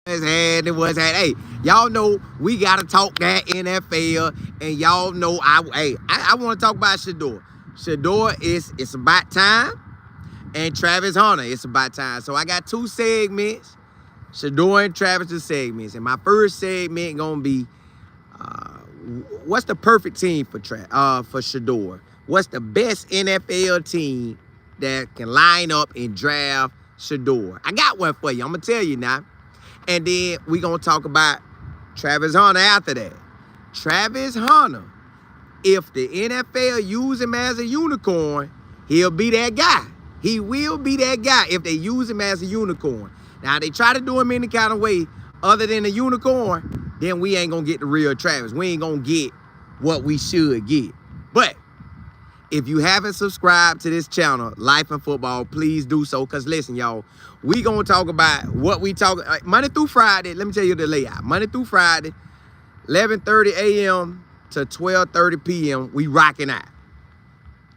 Hey, y'all know we gotta talk that NFL, and y'all know I want to talk about Shedeur. Shedeur it's about time, and Travis Hunter, it's about time. So I got two segments, Shedeur and Travis' segments, and my first segment gonna be what's the perfect team for Shedeur? What's the best NFL team that can line up and draft Shedeur? I got one for you. I'm gonna tell you now. And then we gonna talk about Travis Hunter after that. Travis Hunter, if the NFL use him as a unicorn, he'll be that guy. He will be that guy if they use him as a unicorn. Now, they try to do him any kind of way other than a unicorn, then we ain't gonna get the real Travis. We ain't gonna get what we should get. But if you haven't subscribed to this channel, Life in Football, please do so. Because listen, y'all, we going to talk about what we talk Monday through Friday. Let me tell you the layout. Monday through Friday, 11:30 a.m. to 12:30 p.m. We rocking out.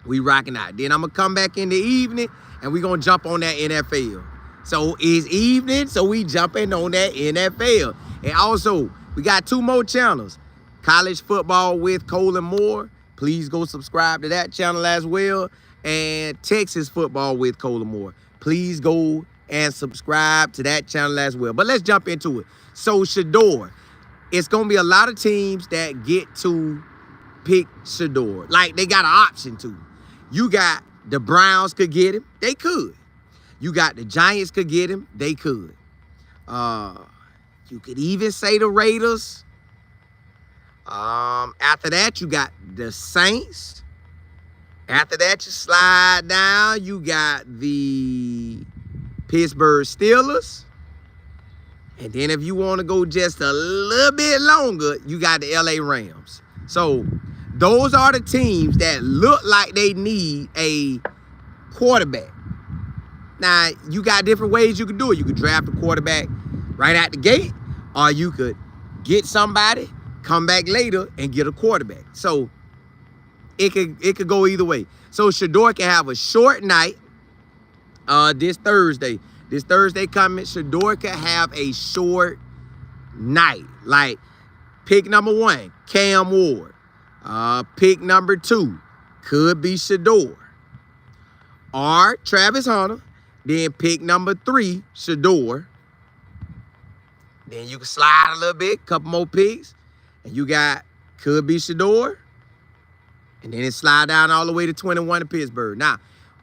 Then I'm going to come back in the evening, and we going to jump on that NFL. So it's evening, so we jumping on that NFL. And also, we got two more channels. College Football with Colin Moore. Please go subscribe to that channel as well. And Texas Football with Colin Moore. Please go and subscribe to that channel as well. But let's jump into it. So Shedeur, it's going to be a lot of teams that get to pick Shedeur. Like, they got an option to. You got the Browns could get him. They could. You got the Giants could get him. They could. You could even say the Raiders. After that, you got the Saints. After that, you slide down. You got the Pittsburgh Steelers. And then if you want to go just a little bit longer, you got the LA Rams. So those are the teams that look like they need a quarterback. Now, you got different ways you can do it. You could draft a quarterback right out the gate, or you could get somebody, come back later and get a quarterback. So it could go either way. So Shedeur can have a short night this Thursday. This Thursday coming, Shedeur can have a short night. Like, pick number 1, Cam Ward. Pick number 2 could be Shedeur. Or Travis Hunter. Then pick number 3, Shedeur. Then you can slide a little bit, couple more picks. And you got, could be Shedeur. And then it slide down all the way to 21 to Pittsburgh. Now,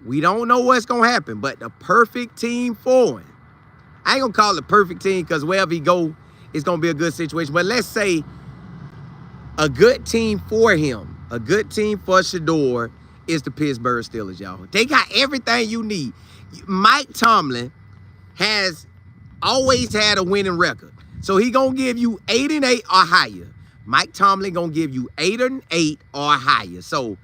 we don't know what's going to happen, but the perfect team for him. I ain't going to call it perfect team because wherever he go, it's going to be a good situation. But let's say a good team for him, a good team for Shedeur is the Pittsburgh Steelers, y'all. They got everything you need. Mike Tomlin has always had a winning record. So he going to give you 8-8 or higher. Mike Tomlin going to give you 8-8 or higher. So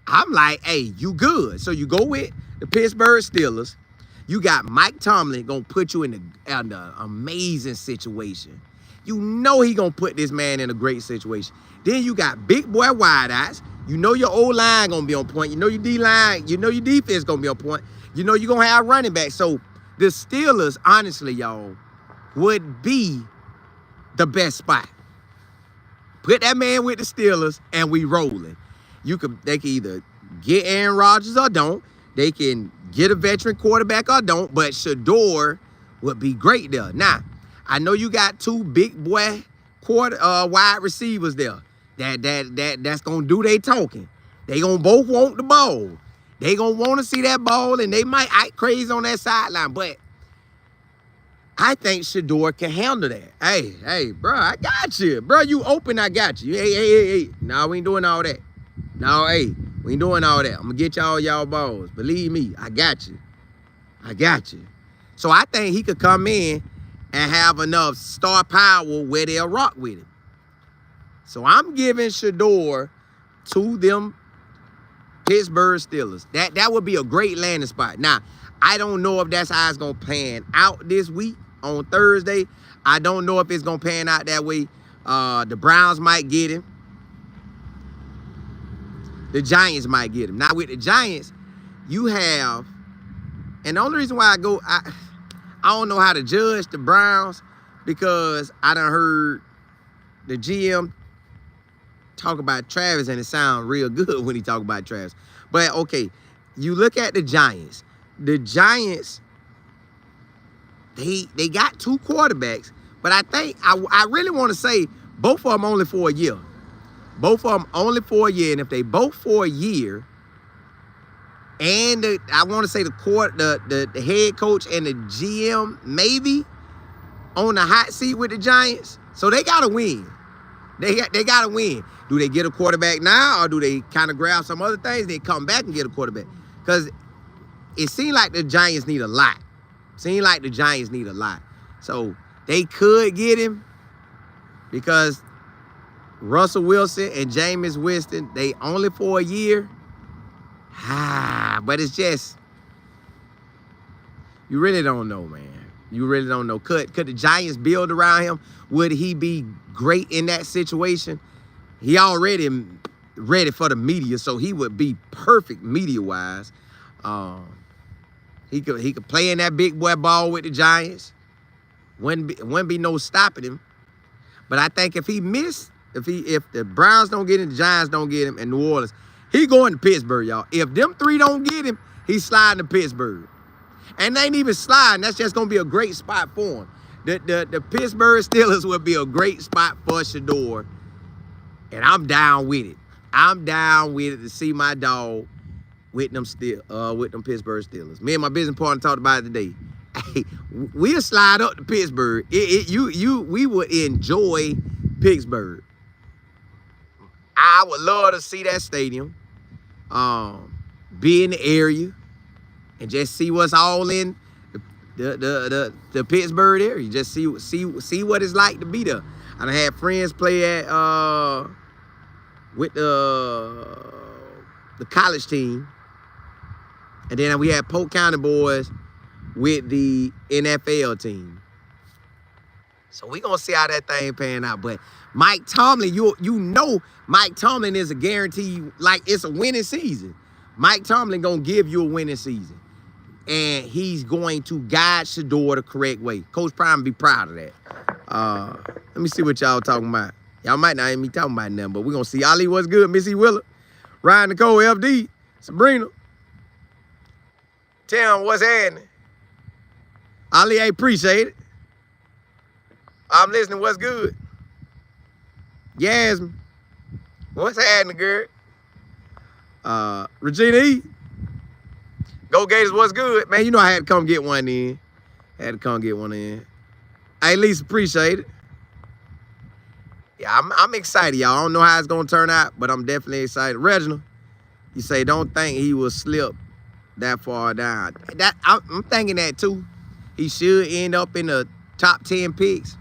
I'm like, hey, you good. So you go with the Pittsburgh Steelers. You got Mike Tomlin going to put you in an amazing situation. You know he going to put this man in a great situation. Then you got big boy wideouts. You know your O-line going to be on point. You know your D-line. You know your defense going to be on point. You know you're going to have running back. So the Steelers, honestly, y'all, would be the best spot. Put that man with the Steelers and we rolling. They can either get Aaron Rodgers or don't. They can get a veteran quarterback or don't. But Shedeur would be great there. Now, I know you got 2 big boy wide receivers there. That's gonna do their talking. They gonna both want the ball. They gonna want to see that ball, and they might act crazy on that sideline. But I think Shedeur can handle that. Hey, bro, I got you. Bro, you open, I got you. Hey. No, we ain't doing all that. No, hey, we ain't doing all that. I'm gonna get y'all balls. Believe me, I got you. So I think he could come in and have enough star power where they'll rock with him. So I'm giving Shedeur to them Pittsburgh Steelers. That would be a great landing spot. Now, I don't know if that's how it's going to pan out this week on Thursday. I don't know if it's going to pan out that way. The Browns might get him. The Giants might get him. Now, with the Giants, you have, and the only reason why I don't know how to judge the Browns, because I done heard the GM talk about Travis, and it sounds real good when he talk about Travis. But okay, you look at the Giants. The Giants, they got 2 quarterbacks, but I think I really want to say both of them only for a year. Both of them only for a year, and if they both for a year, and I want to say the head coach and the GM maybe on the hot seat with the Giants, so they gotta win. They gotta win. Do they get a quarterback now, or do they kind of grab some other things? They come back and get a quarterback, because it seems like the Giants need a lot. So they could get him because Russell Wilson and Jameis Winston, they only for a year. But it's just, you really don't know, man. You really don't know. Could the Giants build around him? Would he be great in that situation? He already ready for the media, so he would be perfect media-wise. He could play in that big boy ball with the Giants. Wouldn't be no stopping him. But I think if he missed, if the Browns don't get him, the Giants don't get him, and New Orleans, he going to Pittsburgh, y'all. If them 3 don't get him, he's sliding to Pittsburgh. And they ain't even sliding. That's just going to be a great spot for him. The Pittsburgh Steelers would be a great spot for Shedeur. And I'm down with it. I'm down with it to see my dog with them Pittsburgh Steelers. Me and my business partner talked about it today. Hey, we'll slide up to Pittsburgh. We would enjoy Pittsburgh. I would love to see that stadium. Be in the area and just see what's all in the Pittsburgh area. Just see what it's like to be there. I done had friends play at with the college team, and then we had Polk County boys with the NFL team. So we gonna see how that thing pan out. But Mike Tomlin, you know Mike Tomlin is a guarantee, like it's a winning season. Mike Tomlin gonna give you a winning season. And he's going to guide Shedeur the correct way. Coach Prime be proud of that. Let me see what y'all talking about. Y'all might not even be talking about nothing, but we're gonna see. Ali, what's good? Missy Willer, Ryan Nicole, FD, Sabrina. Tim, what's happening? Ali, I appreciate it. I'm listening. What's good? Yasmin, what's happening, girl? Regina E. Go Gators, what's good? Man, you know I had to come get one in. Hey, at least appreciate it. Yeah, I'm excited, y'all. I don't know how it's going to turn out, but I'm definitely excited. Reginald, you say, don't think he will slip that far down. I'm thinking that, too. He should end up in the top 10 picks.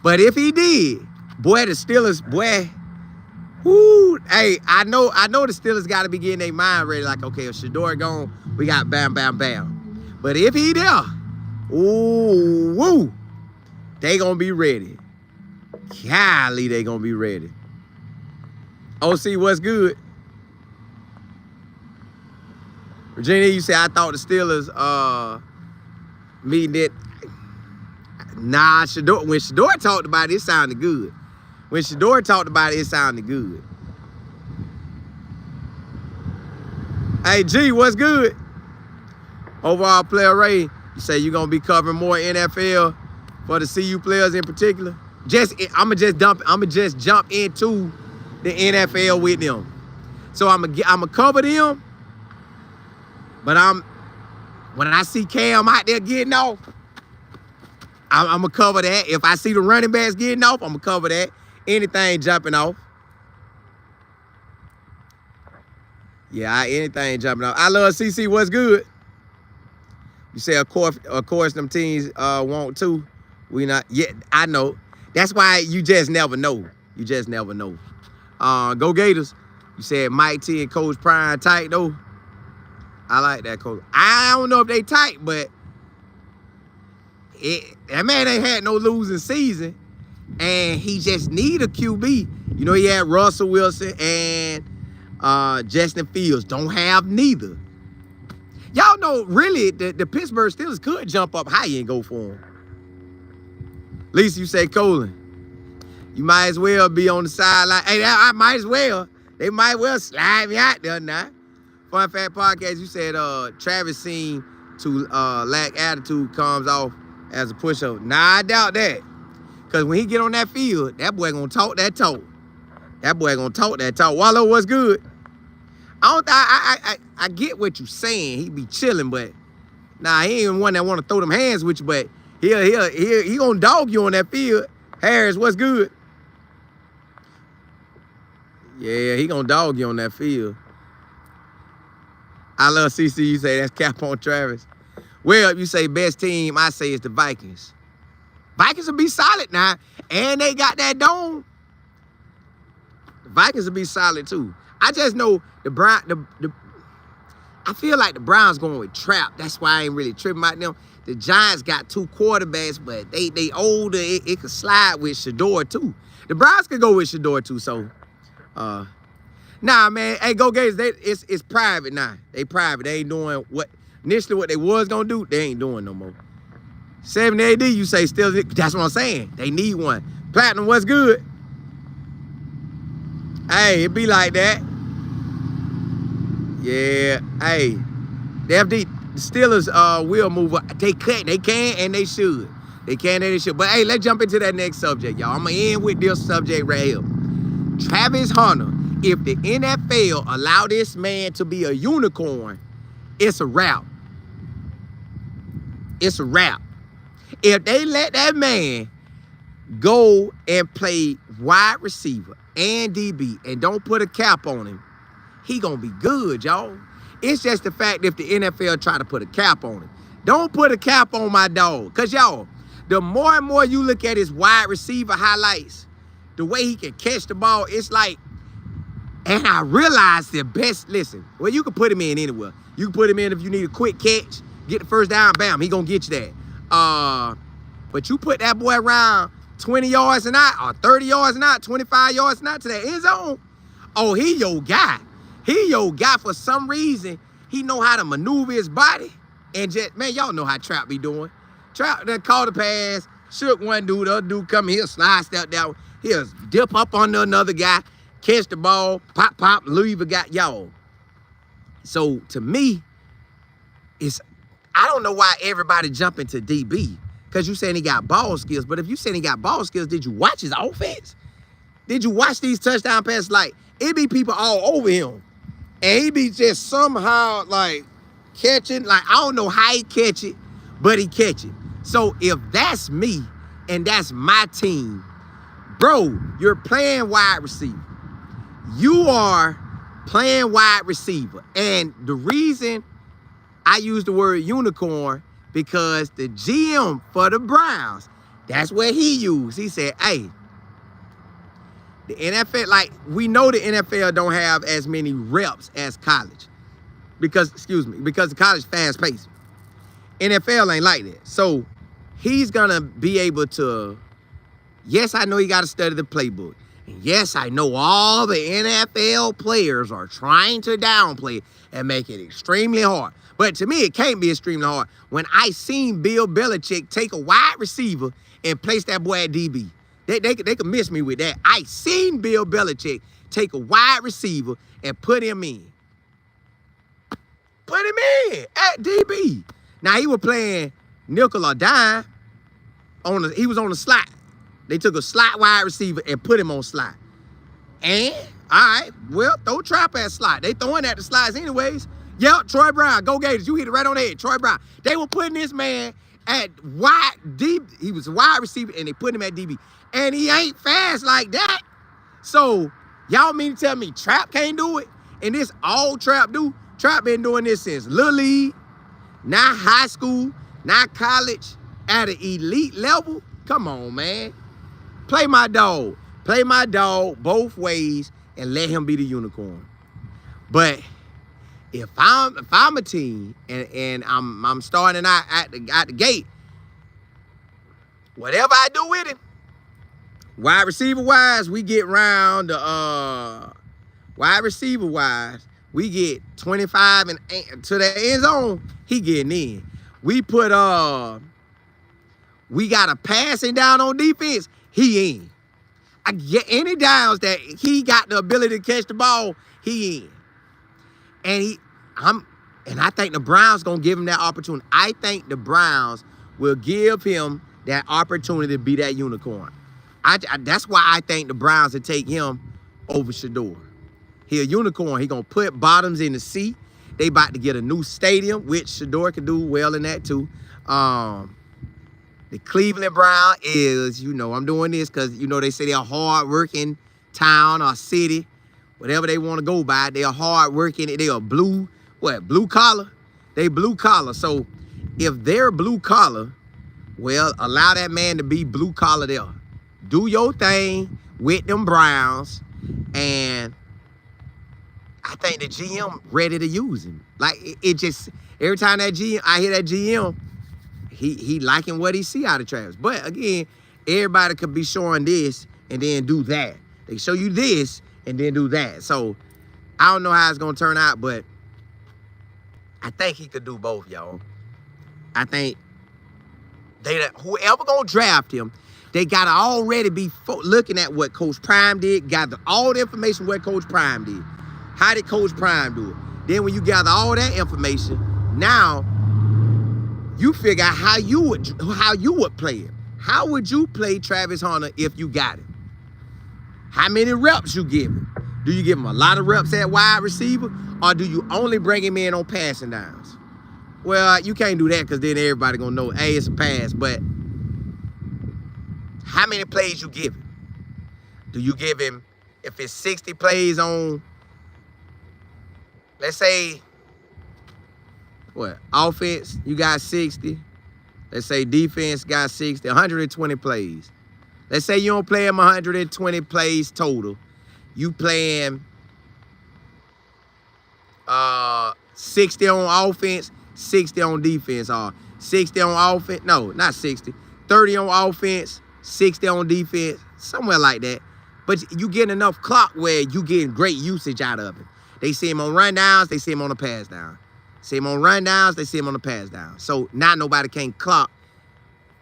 But if he did, boy, the Steelers, boy, whoo, hey, I know the Steelers got to be getting their mind ready. Like, okay, if Shedeur gone, we got bam, bam, bam. But if he there, ooh, woo, they gonna be ready. Golly, they gonna be ready. OC, what's good? Virginia, you say I thought the Steelers meeting it. Nah, Shedeur, when Shedeur talked about it, it sounded good. When Shedeur talked about it, it sounded good. Hey, G, what's good? Overall player rating, you say you're going to be covering more NFL for the CU players in particular? I'ma just jump into the NFL with them. So I'ma cover them, but when I see Cam out there getting off, I'm going to cover that. If I see the running backs getting off, I'm going to cover that. Anything jumping off. Yeah, anything jumping off. I love CC. What's good? You say, of course, them teams want to. We not yet. I know. That's why you just never know. You just never know. Go Gators. You said Mike T and Coach Prime tight though. I like that, Coach. I don't know if they tight, but that man ain't had no losing season, and he just need a QB. You know, he had Russell Wilson and Justin Fields. Don't have neither. Y'all know, really, the Pittsburgh Steelers could jump up high and go for him. Lisa, you say Colin. You might as well be on the sideline. Hey, I might as well. They might well slide me out there now. Fun Fact Podcast, you said Travis seemed to lack attitude comes off as a pushover. Nah, I doubt that. Because when he get on that field, that boy gonna talk that talk. That boy gonna talk that talk. Wallow, what's good? I get what you saying. He be chilling, but nah, he ain't one that want to throw them hands with you, but he gonna dog you on that field. Harris, what's good? Yeah, he gonna dog you on that field. I love CC. You say that's cap on Travis. Well, you say best team, I say it's the Vikings. Vikings will be solid now, and they got that dome. The Vikings will be solid too. I just know I feel like the Browns going with Trap. That's why I ain't really tripping about them. The Giants got 2 quarterbacks, but they older. It could slide with Shedeur too. The Browns could go with Shedeur too. So, nah, man. Hey, go Gators. It's private now. They private. They ain't doing what they was gonna do. They ain't doing no more. 70 AD, you say still. That's what I'm saying. They need one. Platinum, what's good? Hey, it be like that. Yeah. Hey, the Steelers will move up. They can and they should. They can and they should. But hey, let's jump into that next subject, y'all. I'm gonna end with this subject right here. Travis Hunter. If the NFL allow this man to be a unicorn, it's a wrap. It's a wrap. If they let that man go and play wide receiver and DB and don't put a cap on him, he gonna be good, y'all. It's just the fact if the NFL try to put a cap on him. Don't put a cap on my dog. Because, y'all, the more and more you look at his wide receiver highlights, the way he can catch the ball, it's like, and I realized the best, listen, well, you can put him in anywhere. You can put him in if you need a quick catch, get the first down, bam, he gonna get you that. But you put that boy around 20 yards and out, or 30 yards and out, 25 yards and out to that end zone, oh, he your guy. He your guy. For some reason, he know how to maneuver his body. And just, man, y'all know how Trap be doing. Trap done caught the pass, shook one dude, the other dude come here, slide step down, he'll dip up under another guy, catch the ball, pop, leave a guy, y'all. So, to me, I don't know why everybody jumping to DB. Because you saying he got ball skills. But if you saying he got ball skills, did you watch his offense? Did you watch these touchdown passes? Like, it be people all over him. And he be just somehow, like, catching. Like, I don't know how he catch it, but he catch it. So, if that's me and that's my team, bro, you're playing wide receiver. You are playing wide receiver. And the reason I use the word unicorn, because the GM for the Browns, that's what he used. He said, hey, the NFL, like, we know the NFL don't have as many reps as college. Because the college fast paced. NFL ain't like that. So he's gonna be able to, yes, I know you gotta study the playbook. And yes, I know all the NFL players are trying to downplay it and make it extremely hard. But to me, it can't be extremely hard. When I seen Bill Belichick take a wide receiver and place that boy at DB. They could miss me with that. I seen Bill Belichick take a wide receiver and put him in. Put him in at DB. Now, he was playing nickel or dime. He was on the slot. They took a slot wide receiver and put him on slot. And, all right, well, throw Trap at slot. They throwing at the slots anyways. Yep, Troy Brown, go Gators. You hit it right on the head. Troy Brown. They were putting this man at wide DB. He was a wide receiver, and they put him at DB. And he ain't fast like that. So, y'all mean to tell me Trap can't do it? And this all Trap do? Trap been doing this since Little League, not high school, not college, at an elite level. Come on, man. Play my dog. Play my dog both ways and let him be the unicorn. But if I'm a team and I'm starting out at the gate, whatever I do with him, wide receiver wise, we get round wide receiver wise, we get 25 and to the end zone, he getting in. We put we got a passing down on defense, he in. I get any downs that he got the ability to catch the ball, he in. And I think the Browns gonna give him that opportunity. I think the Browns will give him that opportunity to be that unicorn. That's why I think the Browns will take him over Shedeur. He a unicorn. He gonna put bottoms in the seat. They about to get a new stadium, which Shedeur can do well in that too. The Cleveland Brown is, I'm doing this because, they say they're a hard-working town or city, whatever they want to go by. They're hard-working. They are blue collar? They blue collar. So if they're blue collar, well, allow that man to be blue collar there. Do your thing with them Browns, and I think the GM ready to use him. Like, it just, every time I hear that GM, he liking what he see out of Travis. But again, everybody could be showing this and then do that. They show you this and then do that. So I don't know how it's gonna turn out, but I think he could do both, y'all. I think whoever gonna draft him, they gotta already be looking at what Coach Prime did, gather all the information what Coach Prime did. How did Coach Prime do it? Then when you gather all that information, now you figure out how you would play him. How would you play Travis Hunter if you got him? How many reps you give him? Do you give him a lot of reps at wide receiver, or do you only bring him in on passing downs? Well, you can't do that because then everybody gonna know, hey, it's a pass. But how many plays you give him? Do you give him, if it's 60 plays on, let's say, offense, you got 60. Let's say defense got 60, 120 plays. Let's say you don't play him 120 plays total. You playing 60 on offense, 60 on defense, or 60 on offense. No, not 60. 30 on offense, 60 on defense, somewhere like that. But you get enough clock where you getting great usage out of it. They see him on run downs, they see him on the pass down. See him on run downs, they see him on the pass down. So now nobody can clock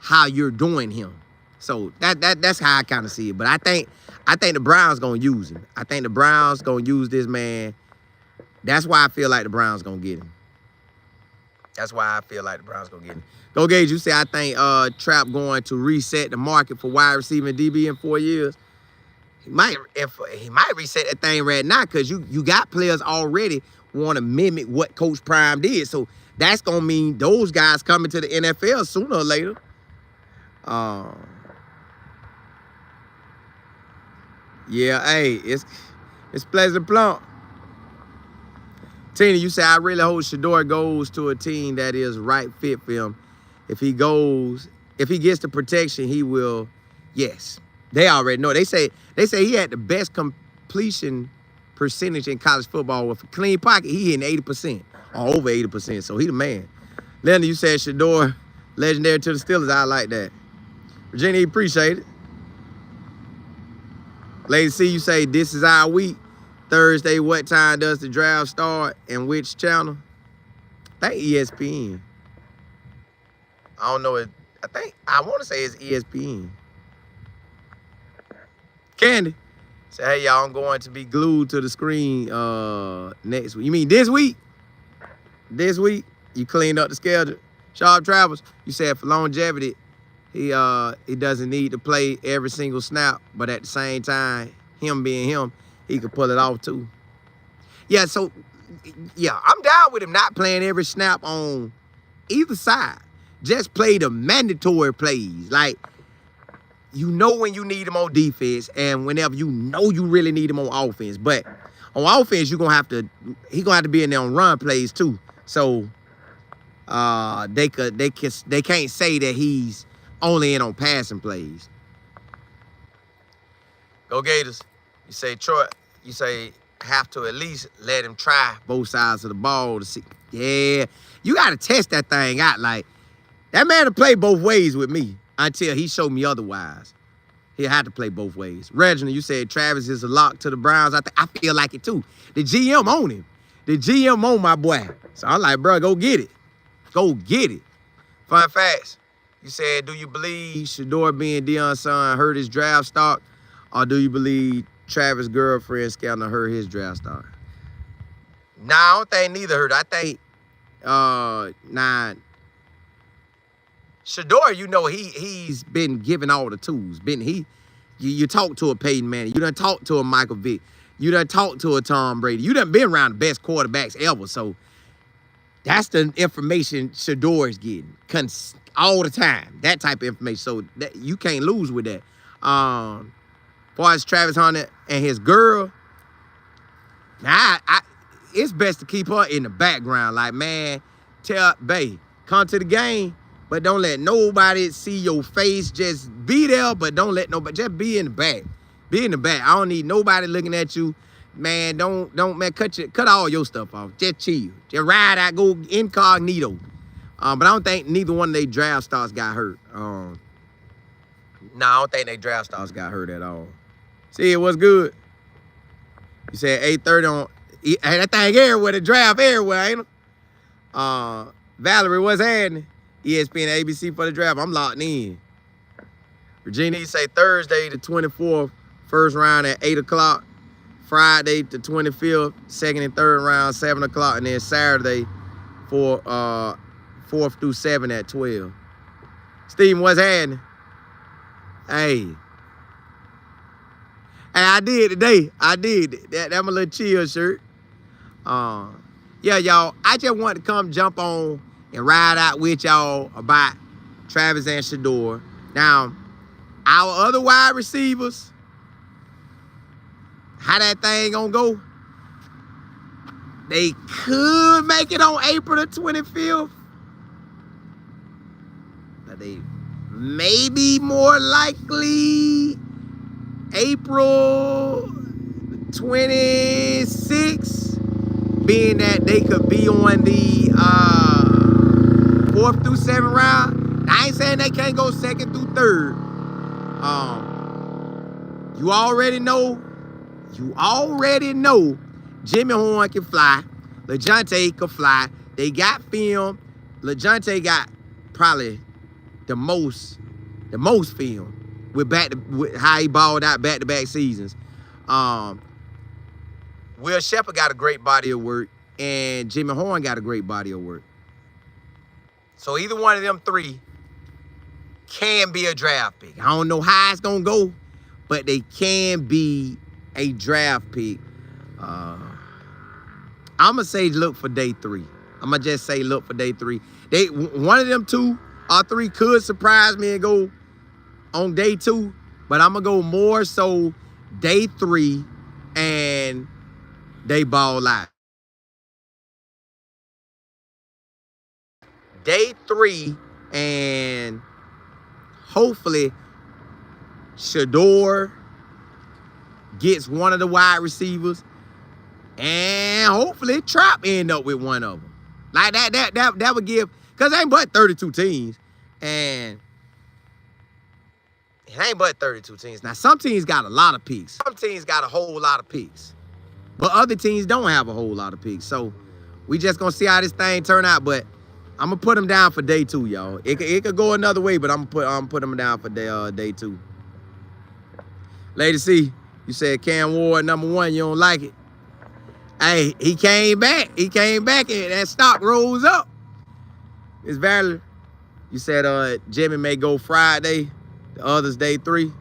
how you're doing him. So that's how I kind of see it. But I think the Browns gonna use him. I think the Browns gonna use this man. That's why I feel like the Browns gonna get him. That's why I feel like the Browns gonna get him. Go Gage, you say I think Trap going to reset the market for wide receiver and DB in 4 years. He might reset that thing right now because you got players already want to mimic what Coach Prime did. So that's gonna mean those guys coming to the NFL sooner or later. Yeah, hey, it's Pleasant Plump. Tina, you say I really hope Shedeur goes to a team that is right fit for him. If he gets the protection, he will. Yes, they already know. They say he had the best completion percentage in college football with a clean pocket. He hitting 80% or over 80%. So he the man. Leonard, you said Shedeur legendary to the Steelers. I like that. Virginia, appreciate it. Lady C, you say this is our week. Thursday, what time does the draft start and which channel? I think ESPN. I don't know. I want to say it's ESPN. Candy. Say, hey, y'all, I'm going to be glued to the screen next week. You mean this week? This week? You cleaned up the schedule. Sharp Travels, you said for longevity, he doesn't need to play every single snap, but at the same time, him being him, he could pull it off too. Yeah, so, yeah, I'm down with him not playing every snap on either side. Just play the mandatory plays. Like, you know when you need him on defense and whenever you know you really need him on offense. But on offense, he gonna have to be in there on run plays too. So they can't say that he's only in on passing plays. Go Gators. You say Troy, you say have to at least let him try both sides of the ball to see. Yeah, you gotta test that thing out. Like, that man will play both ways with me until he showed me otherwise. He'll have to play both ways. Reginald, you said Travis is a lock to the Browns. I feel like it too. The GM on him. The GM on my boy. So I'm like, bro, go get it. Go get it. Fun facts. You said, do you believe Shedeur being Deion's son hurt his draft stock? Or do you believe Travis' girlfriend scandal hurt his draft stock? Nah, I don't think neither hurt. I think, Shedeur, you know, he's been given all the tools. You talk to a Peyton Manning. You done talk to a Michael Vick. You done talk to a Tom Brady. You done been around the best quarterbacks ever. So that's the information Shedeur is getting all the time. That type of information. So that, you can't lose with that. As far as Travis Hunter and his girl, it's best to keep her in the background. Like, man, tell Bae, come to the game, but don't let nobody see your face. Just be there, but don't let nobody, just be in the back. Be in the back. I don't need nobody looking at you. Man, don't man, cut all your stuff off. Just chill. Just ride out, go incognito. But I don't think neither one of their draft stars got hurt. No, I don't think they draft stars got hurt at all. See, it was good. You said 8:30 on. Hey, that thing everywhere, the draft everywhere, ain't it? Valerie, what's happening? ESPN ABC for the draft. I'm locked in. Virginia, you say Thursday the 24th, first round at 8 o'clock. Friday the 25th, second and third round, 7 o'clock. And then Saturday, 4th through 7 at 12. Steven, what's happening? Hey, I did today. I did. That's my little chill shirt. Yeah, y'all, I just want to come jump on and ride out with y'all about Travis and Shedeur. Now, our other wide receivers, how that thing gonna go? They could make it on April the 25th. But they maybe more likely April 26th, being that they could be on the 4th through 7th round. I ain't saying they can't go 2nd through 3rd. You already know Jimmy Horn can fly. LeJounte can fly. They got film. LeJounte got probably the most film with how he balled out back-to-back seasons. Will Shepherd got a great body of work, and Jimmy Horn got a great body of work. So either one of them three can be a draft pick. I don't know how it's gonna go, but they can be a draft pick. I'm gonna say look for day 3. I'm gonna just say look for day 3. One of them 2 or 3 could surprise me and go on day 2, but I'm gonna go more so day 3 and they ball out. Day 3 and hopefully Shedeur gets one of the wide receivers, and hopefully Trap end up with one of them. Like that would give, because it ain't but 32 teams, and it ain't but 32 teams. Now, some teams got a lot of picks. Some teams got a whole lot of picks, but other teams don't have a whole lot of picks. So we just gonna see how this thing turn out. But I'm gonna put them down for day 2, y'all. It could go another way, but I'm gonna put them down for day 2. Lady C, you said Cam Ward #1. You don't like it. Hey, he came back. He came back, and that stock rose up. It's valid. You said Jimmy may go Friday, the others day 3.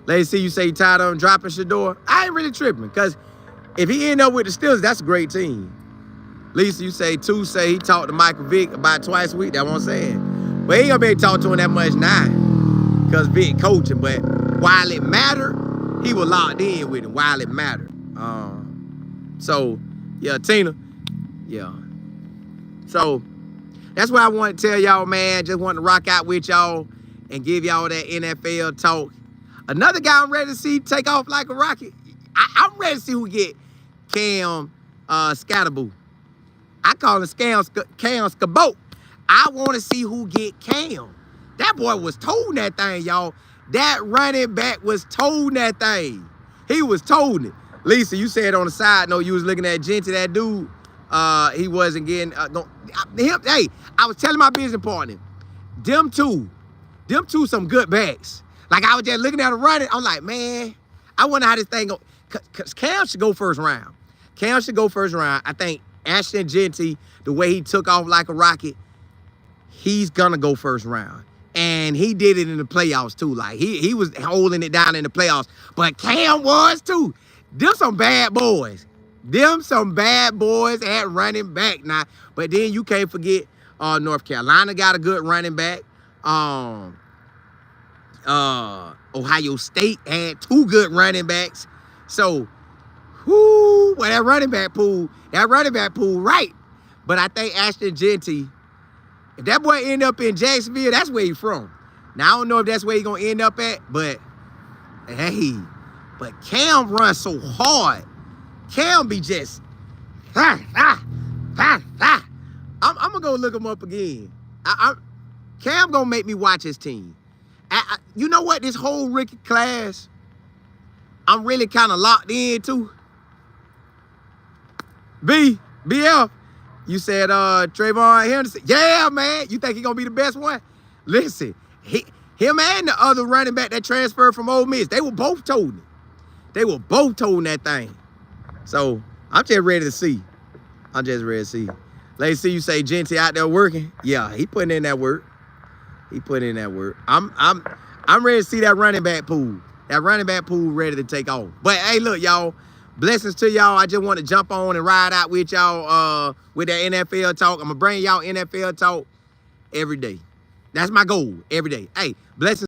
Lady C, you say you tired of him dropping Shedeur. I ain't really tripping, because if he end up with the Steelers, that's a great team. Lisa, you say 2 say he talked to Michael Vick about twice a week. That's what I'm saying. But he ain't gonna be able to talk to him that much now, because Vick coaching. But while it mattered, he was locked in with him while it mattered. So, yeah, Tina, yeah. So, that's what I want to tell y'all, man. Just want to rock out with y'all and give y'all that NFL talk. Another guy I'm ready to see take off like a rocket. I'm ready to see who get Cam Scatterboo. I call him Cam Scabot. I want to see who get Cam. That boy was toting that thing, y'all. That running back was toting that thing. He was toting it. Lisa, you said on the side note you was looking at Genty, that dude. he wasn't getting hey, I was telling my business partner, them two some good backs. Like I was just looking at him running. I'm like, man, I wonder how this thing go. Cause Cam should go first round. Cam should go first round. I think Ashton Genty, the way he took off like a rocket, he's gonna go first round. And he did it in the playoffs too. Like he was holding it down in the playoffs. But Cam was too. Them some bad boys. Them some bad boys at running back now. But then you can't forget North Carolina got a good running back. Ohio State had 2 good running backs. So, well, that running back pool, right. But I think Ashton Genty, if that boy end up in Jacksonville, that's where he's from. Now, I don't know if that's where he's going to end up at, but, hey, but Cam runs so hard. Cam be just, I'm going to go look him up again. Cam going to make me watch his team. You know what? This whole rookie class, I'm really kind of locked into. BF, you said Trayvon Henderson. Yeah, man. You think he going to be the best one? Listen, him and the other running back that transferred from Ole Miss, they were both toting it. They were both toting that thing. So, I'm just ready to see. Let's see, you say Genty out there working. Yeah, he putting in that work. I'm ready to see that running back pool. That running back pool ready to take off. But hey, look, y'all. Blessings to y'all. I just want to jump on and ride out with y'all with that NFL talk. I'm gonna bring y'all NFL talk every day. That's my goal every day. Hey, blessings.